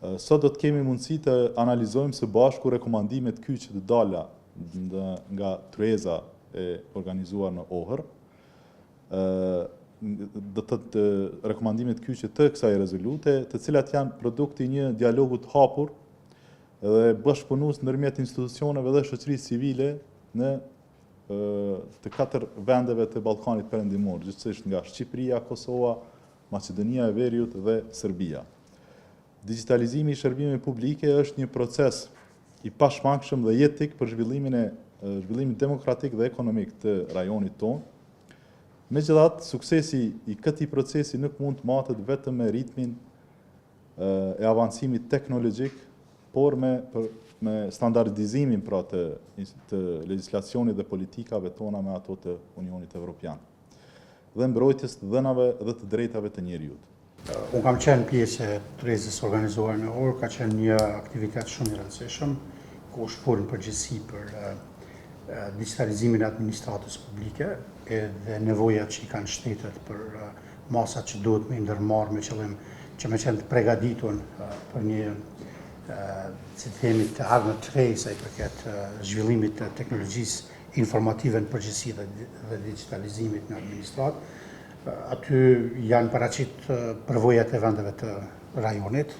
Sot do të kemi mundësi të analizojmë së bashku rekomandimet kyçe të dala nga tryeza e organizuar në Ohër. Do të rekomandimet kyçe të kësaj rezolute, të cilat janë produkti një dialogu të hapur dhe bashkëpunues ndërmjet institucioneve dhe shoqërisë civile në të 4 vendeve të Ballkanit Perëndimor, gjithsesi nga Shqipëria, Kosova, Maqedonia e Veriut dhe Serbia. Digitalizimi i shërbimeve publike është një proces i pashmangshëm dhe jetik për zhvillimin demokratik dhe ekonomik të rajonit tonë. Megjithatë, suksesi i këtij procesi nuk mund të matet vetëm me ritmin e avancimit teknologjik, por me standardizimin pra të legjislacionit dhe politikave tona me ato të Unionit Evropian dhe mbrojtjes të dhënave dhe të drejtave të njerëzit. Unë kam qenë pjesë e tryezës organizuar në Ohër, ka qenë një aktivitet shumë i rëndësishëm, ku është folur në përgjithësi për digitalizimin e administratës publike dhe nevojat që i kanë shtetet për masat që duhet me ndërmarrë me qëllim që me qenë të përgatitur për një si të themi të ardhmë të re sa i përket zhvillimit të teknologjisë informative në përgjithësi dhe digitalizimit në administratë. Aty janë paraqit përvojat e vendeve të rajonit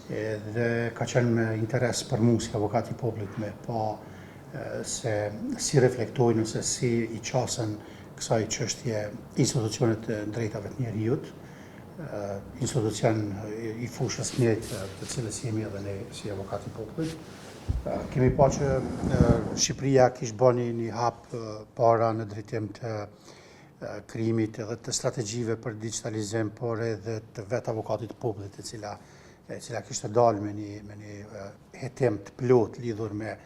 dhe ka qenë me interes për mua si avokat i popullit me pa se si reflektojnë ose si i qasen kësaj çështje institucionet e drejtave të njerëzit, institucion i fushës njëjtë të cilës jemi edhe ne si avokat i popullit. Kemi pa që Shqipëria kishte bënë një hap para në drejtim të krijimit edhe të strategjive për digitalizim, por edhe të vetë avokatit të popullit, e cila kishte dalë me një hetim të plot lidhur me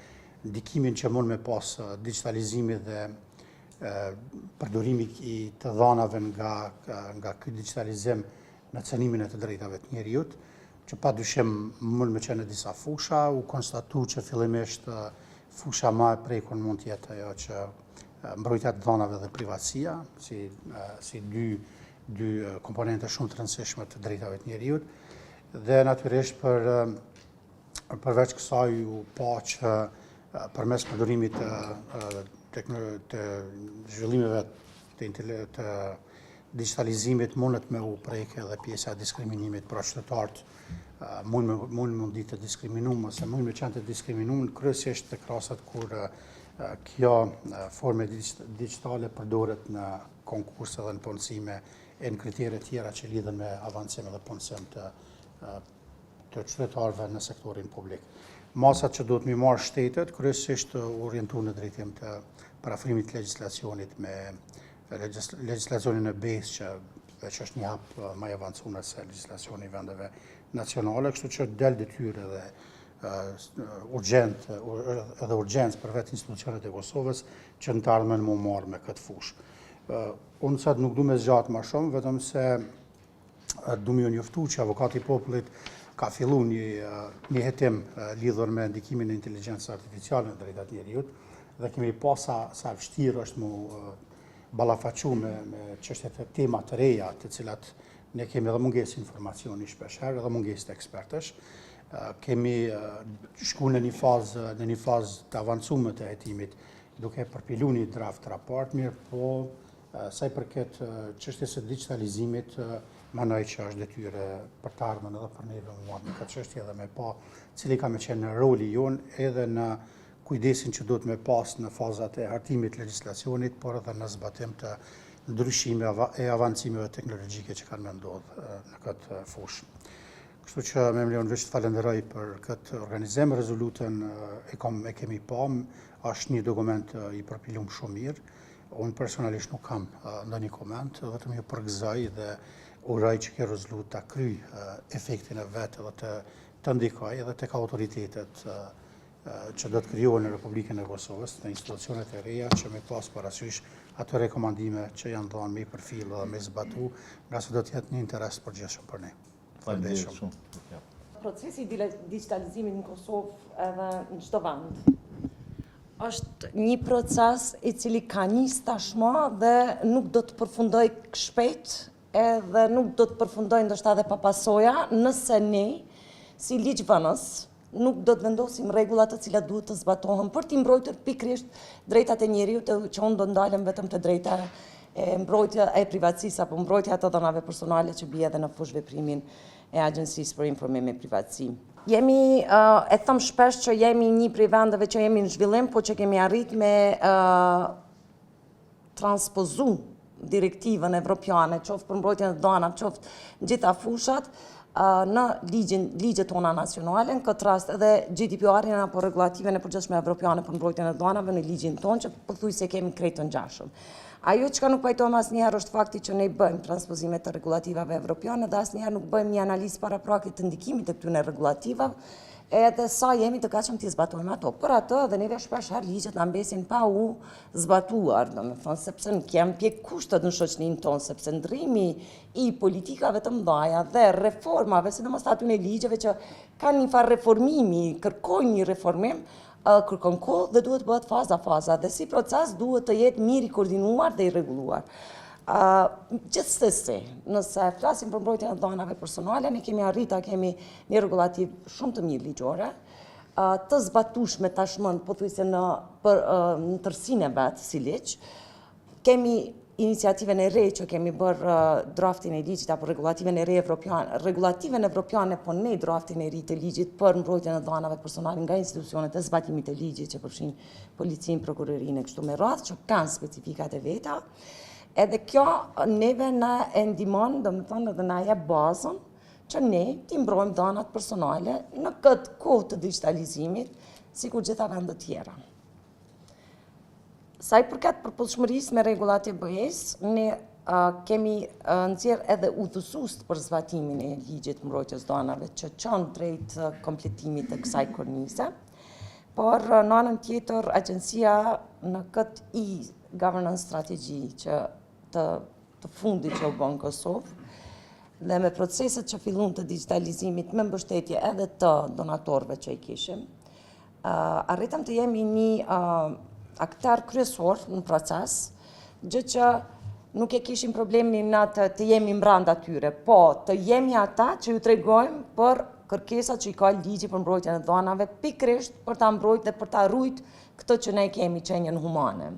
ndikimin që mund me pas digitalizimi dhe përdorimi i të dhanave nga ky digitalizim në cënimin e të drejtave të njerëzit, që padyshim mund me qenë në disa fusha, u konstatu që fillimisht fusha më e prekur mund të jetë ajo që mbrojtja e dhënave dhe privatësia, si dy komponente shumë të rëndësishme të drejtave të njerëzit, dhe natyrisht përveç kësaj u pa që përmes përdorimit të zhvillimeve të digitalizimit mundet me u prek edhe pjesa e diskriminimit për qytetarët, mundi të diskriminuar ose mund me qenë të diskriminuar kryesisht të krasat kur kjo forme digitale përdoret në konkurse dhe në punësime e në kritere tjera që lidhen me avancim dhe punësim të qytetarëve në sektorin publik. Masat që duhet mi marrë shtetet, kryesisht orientu në drejtim të parafrimit legjislacionit me legjislacionin e BE-s që është një hap më i avancuar se legjislacioni i vendeve nacionale, kështu që del detyrë dhe urgjencë për vetë institucionet e Kosovës që në të ardhmen më marrë me këtë fushë. Unë sot nuk du me zgjatë më shumë, vetëm se du me ju njoftu që avokati i popullit ka fillu një hetim lidhur me ndikimin e inteligjencës artificiale në drejtat njerëzit dhe kemi pa sa vështirë është mu ballafaqu me çështjet e tema të reja, të cilat ne kemi edhe mungesë informacioni shpeshherë edhe mungesë të ekspertësh. Kemi shku në një fazë të avancuar të hetimit, duke përpilu një draft raport, mirë po sa i përket çështjes së digitalizimit, mendoj që është detyrë për të ardhmen edhe për neve me marrë në këtë çështje dhe me pa cili ka me qenë roli jonë edhe në kujdesin që duhet me pas në fazat e hartimit legjislacionit, por edhe në zbatim të ndryshime e avancimeve teknologjike që kanë me ndodhë në këtë fushë. Kështu që me mleon veç të falenderoj për këtë organizim, rezolutën e kemi pa, është një dokument i përpilum shumë mirë. Unë personalisht nuk kam ndonjë koment, vetëm ju përgëzoj dhe uroj që kjo rezolut të kryj efektin e vetë dhe të ndikoj edhe tek autoritetet që do të krijohen në Republikën e Kosovës, në institucionet e reja që me pas parasysh ato rekomandime që janë dhënë me përfil dhe me zbatu, nga se do të jetë një interes përgjithshëm për ne. Faleminderit shumë. Procesi i digitalizimit në Kosovë edhe në çdo vend është një proces i cili ka nis tashmë dhe nuk do të përfundoj shpejt edhe nuk do të përfundoj ndoshta edhe pa pasoja nëse ne si ligjvënës, nuk do të vendosim rregullat të cilat duhet të zbatohen për t'i mbrojtur pikërisht drejtat e njeriut, që unë do ndalem vetëm të drejta e mbrojtja e privatësisë apo mbrojtja të dhënave personale që bie edhe në fushveprimin e Agjencisë për Informim e Privatësi. Jemi, e them shpesh që jemi një prej vendeve që jemi në zhvillim, po që kemi arrit me transpozu direktivën evropiane, qoftë për mbrojtjen e dhënave, qoftë gjitha fushat, në ligjet tona nacionale, në këtë rast edhe GDPR-in apo regulativën e përgjithshme evropiane për mbrojtjen e dhënave në ligjin tonë, që pothuajse kemi krejt të ngjashëm. Ajo që nuk pajtohem asnjëherë është fakti që ne bëjmë transpozime të regulativave evropiane dhe asnjëherë nuk bëjmë një analizë parapraktik të ndikimit të këtyre regulativave, edhe sa jemi të gatshëm t'i zbatojmë ato. Për atë edhe neve shpesh herë ligjet na mbesin pa u zbatuar, domethënë sepse ne kemi pjek kushtet në shoqërinë tonë, sepse ndrimi i politikave të mëdha dhe reformave, sidomos aty në ligjeve që kanë një farë reformimi, kërkojnë një reformim, kërkon kohë dhe duhet bëhet faza, dhe si proces duhet të jetë mirë i koordinuar dhe i rregulluar. Gjithsesi, nëse flasim për mbrojtjen e dhënave personale, ne kemi arritur, kemi një regulativ shumë të mirë ligjore, të zbatueshme tashmë pothuajse në tërsinë e vet si ligj. Kemi iniciativën e re që kemi bërë draftin e ligjit apo regulativën e re evropiane, po ne draftin e ri të ligjit për mbrojtjen e dhënave personale nga institucionet e zbatimit të ligjit që përfshin policinë, prokurorinë e kështu me radhë, që kanë specifikat e veta. Edhe kjo neve na e ndihmon, domethënë edhe na jep bazën që ne t'i mbrojmë dhënat personale në këtë kohë të digitalizimit, sikur gjitha vendet tjera. Sa i përket përputhshmërisë me rregullat e BE-s, ne kemi nxjerrë edhe udhëzues për zbatimin e ligjit mbrojtjes dhënave që çon drejt kompletimit të kësaj kornise, por në anën tjetër agjencia në këtë e-governance strategji që të fundit që u bën Kosovë dhe me proceset që fillun të digitalizimit me mbështetje edhe të donatorëve që i kishim, arritëm të jemi një aktar kryesor në proces, gjë që nuk e kishim problemin në të jemi mbranda tyre, po të jemi ata që ju tregojmë për kërkesat që i ka ligji për mbrojtjen e dhënave, pikërisht për ta mbrojtur dhe për ta ruajtur këtë që ne kemi, qenien humane.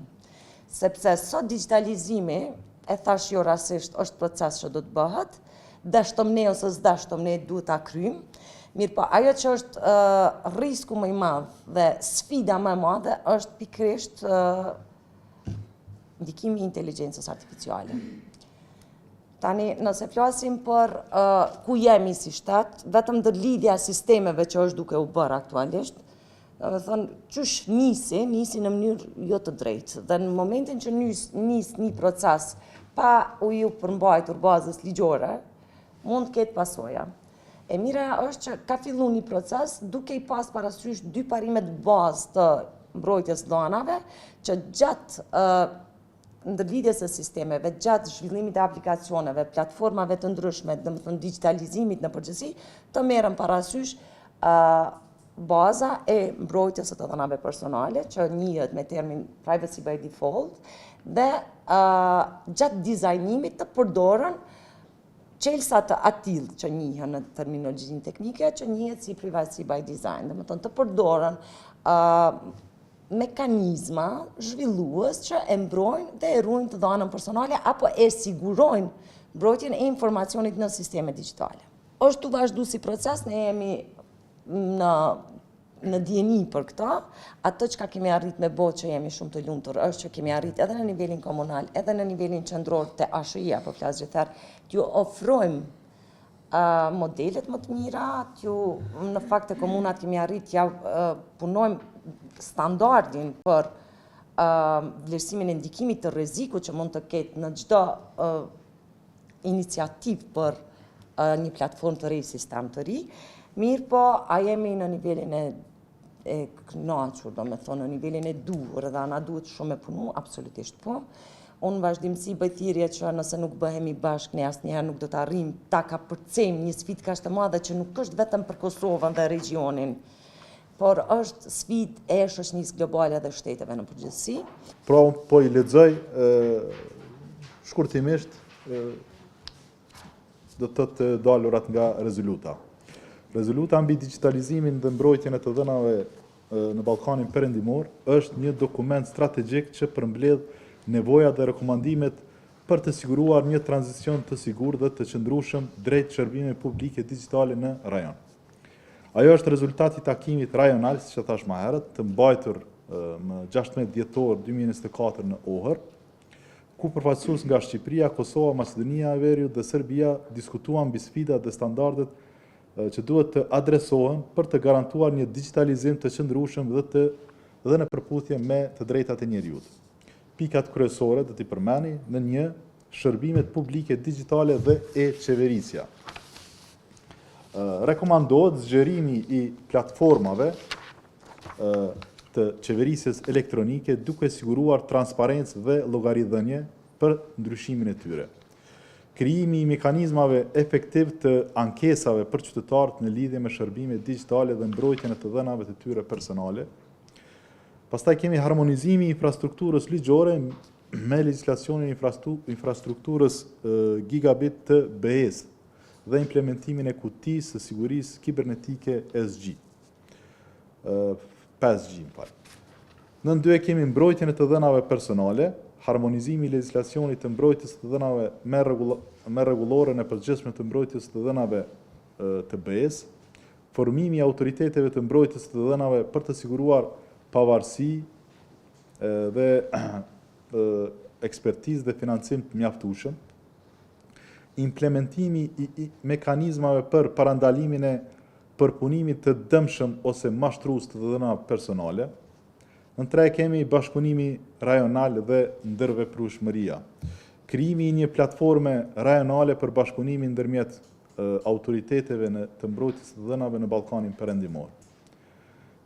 Sepse sot digitalizimi, e thash jo rastisht, është proces që do të bëhet, dashtëm ne ose s'dashtëm ne duhet ta kryjmë. Mirë po, ajo që është risku më i madh dhe sfida më e madhe është pikërisht ndikimi i inteligjencës artificiale. Tani, nëse flasim për ku jemi si shtat, vetëm ndërlidhja sistemeve që është duke u bërë aktualisht, domethënë qysh nisi në mënyrë jo të drejtë. Dhe në momentin që nis një proces pa u përmbajtur bazës ligjore, mund të ketë pasoja. E mira është që ka filluar një proces duke i pas parasysh dy parimet bazë të mbrojtjes dhënave, që gjatë ndërlidhjes së sistemeve, gjatë zhvillimit të aplikacioneve, platformave të ndryshme, domethënë digitalizimit në përgjithësi, të merren parasysh baza e mbrojtjes së të dhënave personale, që njihet me termin privacy by default, dhe gjatë dizajnimit të përdoren qelsa të atill që njihen në terminologjinë teknike, që njihet si privacy by design, domethënë të përdoren mekanizma zhvillues që e mbrojnë dhe e ruajnë të dhënën personale apo e sigurojnë mbrojtjen e informacionit në sisteme digjitale. Është të vazhdu si proces, ne jemi në dijeni për këta, atë që kemi arrit me botë që jemi shumë të lumtur është që kemi arrit edhe në nivelin komunal, edhe në nivelin qendror të ASHI-ja, po flas gjithëherë, t'ju ofrojmë modelet më të mira, në fakt të komunat kemi arrit t'ja punojmë standardin për vlerësimin e ndikimit të rrezikut që mund të ketë në çdo iniciativë për një platformë të ri, sistem të ri. Mirë po, a jemi në nivelin e kënaqur, domethënë në nivelin e duhur, dhe ana duhet shumë me punu, absolutisht po. Unë vazhdimsi bëj thirrje që nëse nuk bëhemi bashkë, ne asnjëherë nuk do të arrijmë ta kapërcejmë një sfidë kaq të madhe që nuk është vetëm për Kosovën dhe regionin, por është sfidë e shoqënisë globale dhe shteteve në përgjithësi. Pra, po i lexoj shkurtimisht do të dalurat nga rezoluta. Rezoluta mbi digitalizimin dhe mbrojtjen e të dhënave në Ballkanin Perëndimor është një dokument strategjik që përmbledh nevojat dhe rekomandimet për të siguruar një tranzicion të sigurt dhe të qëndrueshëm drejt shërbimeve publike digjitale në rajon. Ajo është rezultati i takimit rajonal, siç e thash më herët, të mbajtur më 16 dhjetor 2024 në Ohër, ku përfaqësues nga Shqipëria, Kosova, Maqedonia e Veriut dhe Serbia diskutuan mbi sfidat dhe standardet që duhet të adresohen për të garantuar një digitalizim të qëndrueshëm dhe në përputhje me të drejtat e njerëzit. Pikat kryesore do t'i përmeni në 1 shërbimet publike digjitale dhe e-qeverisja. Rekomandohet zgjerimi i platformave të qeverisjes elektronike duke siguruar transparencë dhe llogaridhënie për ndryshimin e tyre. Krijimi i mekanizmave efektiv të ankesave për qytetarët në lidhje me shërbime digjitale dhe mbrojtjen e të dhënave të tyre personale. Pastaj kemi harmonizimi i infrastrukturës ligjore me legjislacionin e infrastrukturës gigabit të BE-s dhe implementimin e kutisë së sigurisë kibernetike 5G. Në dy kemi mbrojtjen e të dhënave personale, harmonizimi i legjislacionit të mbrojtjes të dhënave me rregulloren e përgjithshme të mbrojtjes të dhënave të BE-s, formimi i autoriteteve të mbrojtjes të dhënave për të siguruar pavarësi dhe ekspertizë dhe financim të mjaftueshëm, implementimi i mekanizmave për parandalimin e përpunimit të dëmshëm ose mashtrues të dhënave personale. Në 3 kemi bashkëpunimi rajonal dhe ndërveprueshmëria. Krijimi i një platforme rajonale për bashkëpunimin ndërmjet autoriteteve të mbrojtjes të dhënave në Ballkanin Perëndimor.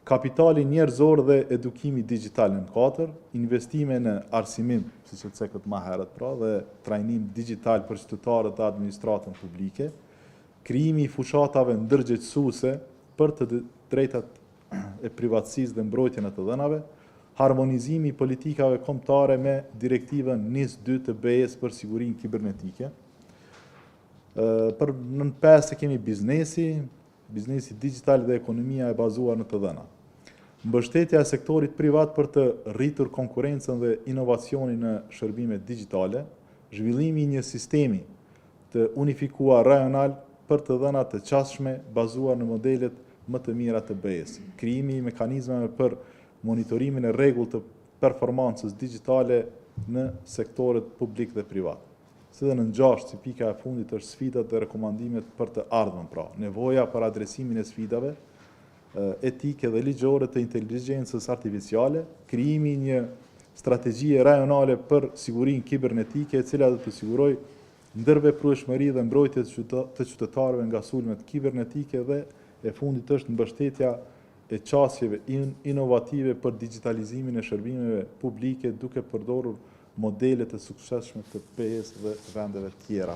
Kapitali njerëzor dhe edukimi digital në 4, investime në arsimim, siç e thekët më herët pra, dhe trajnim digital për qytetarët dhe administratën publike, krijimi i fushatave ndërgjegjësuese për të drejtat e privatësisë dhe mbrojtjen e të dhënave, harmonizimi i politikave kombëtare me direktivën NIS2 të BE-s për sigurinë kibernetike. Në 5 kemi biznesi digital dhe ekonomia e bazuar në të dhëna. Mbështetja e sektorit privat për të rritur konkurrencën dhe inovacionin në shërbime digjitale, zhvillimi i një sistemi të unifikuar rajonal për të dhëna të qasshme bazuar në modelet më të mira të BE-s, krijimi i mekanizmave për monitorimin e rregullt të performancës digjitale në sektorët publik dhe privat. Si dhe në 6, si pika e fundit është sfidat dhe rekomandimet për të ardhmen, pra, nevoja për adresimin e sfidave etike dhe ligjore të inteligjencës artificiale, krijimi i një strategjie rajonale për sigurinë kibernetike, e cila do të sigurojë ndërveprueshmëri dhe mbrojtje të qytetarëve nga sulmet kibernetike dhe e fundit është mbështetja e qasjeve inovative për digitalizimin e shërbimeve publike duke përdorur modele të suksesshme të BE-s dhe vendeve tjera.